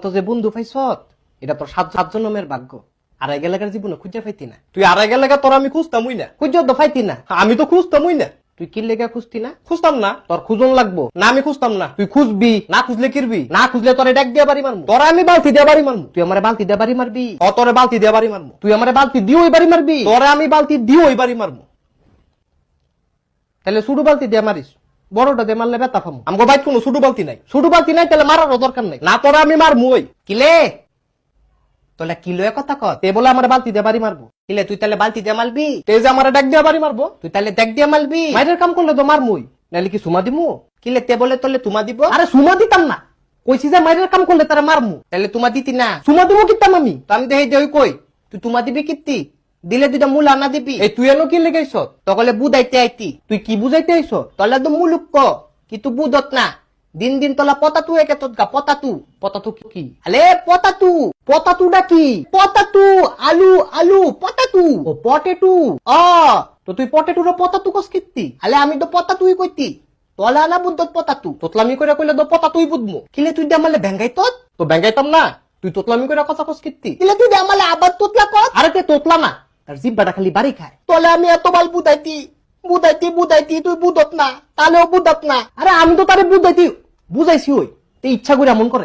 তো যে বন্ধু পাইছ এটা তোর সাত জন্মের ভাগ্য। আড়াই গেলাকার জীবনে খুঁজে পাইতি না। তুই আড়াই গেলাকা তোর আমি খুঁজতামই না, খুঁজে তো পাইতি না। আমি তো খুঁজতামই না। তুই কি লেগা খুঁজতি না? খুঁজতাম না। তোর খুঁজন লাগবো না, আমি খুঁজতাম না। তুই খুঁজবি না, খুঁজলে কিরবি না, খুঁজলে তোরে ডাক দিয়ে বাড়ি মারমু। তোরা আমি বালতি দিয়ে বাড়ি মারমু। তুই আমার বালতি দিয়ে বাড়ি মারবি? তোরে বালতি দিয়ে বাড়ি মারমু। তুই আমার বালতি দিয়ে ওই বাড়ি মারবি? তোরে আমি বালতি দিয়ে ওই বাড়ি মারমু। তাহলে ছোট বালতি দিয়ে মারিস, বড়টা দিয়ে মারলে ব্যথা পাবো। আমাকে বাইক কোনো ছোট বালতি নাই। ছোট বালতি নাই তাহলে মারারও দরকার নাই। না তোরা আমি মারমু। ওই কিলে তোলা কিলো কথা কত তে বলে আমার বালতি দিয়ে বাড়ি মারবো। কিলে তুই তাহলে বালতি দিয়ে মারবি? তে যে আমার ডাক দিয়ে বাড়ি মারবো। তুই তাহলে ডাক দিয়ে মারবি? মাইরের কাম করলে তো মারমুই, নাহলে কি সুমা দিমু? কিলে তে বলে তোলে তুমা দিব? আরে সুমা দিতাম না, কইছি যে মাইরের কাম করলে তারা মারমু। তাহলে তুমা দিতি না? সুমা দিব কিতাম আমি তো। আমি দেখে দেই কই তুই তুমা দিবি কিত্তি? দিলে দুইটা মূল আনা দিবি। এই তুই এনো কি লেগাইছ? তকলে বুঝাইতে আইতি। তুই কি বুঝাইতে আইছ? তলে তো মুলুক ক কিন্তু বুঝত না। দিন দিন তোলা পতাতু একে তোৎকা পতাতু। পতাতু কি? আলে পতাতু। পতাতুটা কি? পতাতু আলু আলু পতাতু। ও পটেটু। তো তুই পটেটুর পতাতু কস কিত্তি? আলে আমি তো পতাতুই কইতি। তোলা না বুদ্ধত পতাতু। তোতলামি কইরা কইলে তো পতাতুই বুঝমু। কিলে তুই দেমালে ভেঙ্গাই তত? তো ভেঙ্গাইতাম না। তুই তোতলামি কইরা কথা কস কিত্তি? কিলে তুই দেমালে আবার তোতলা কস? আরে তে তোতলা না, তার জিব্বাটা খালি বাড়ি খায়। তোলে আমি এত বাল বুঝাইতি বুঝাইতি তুই বুঝত না, তাহলেও বুঝত না। আরে আমি তো তারে বুঝাইছি ওই তে ইচ্ছা করে এমন করে।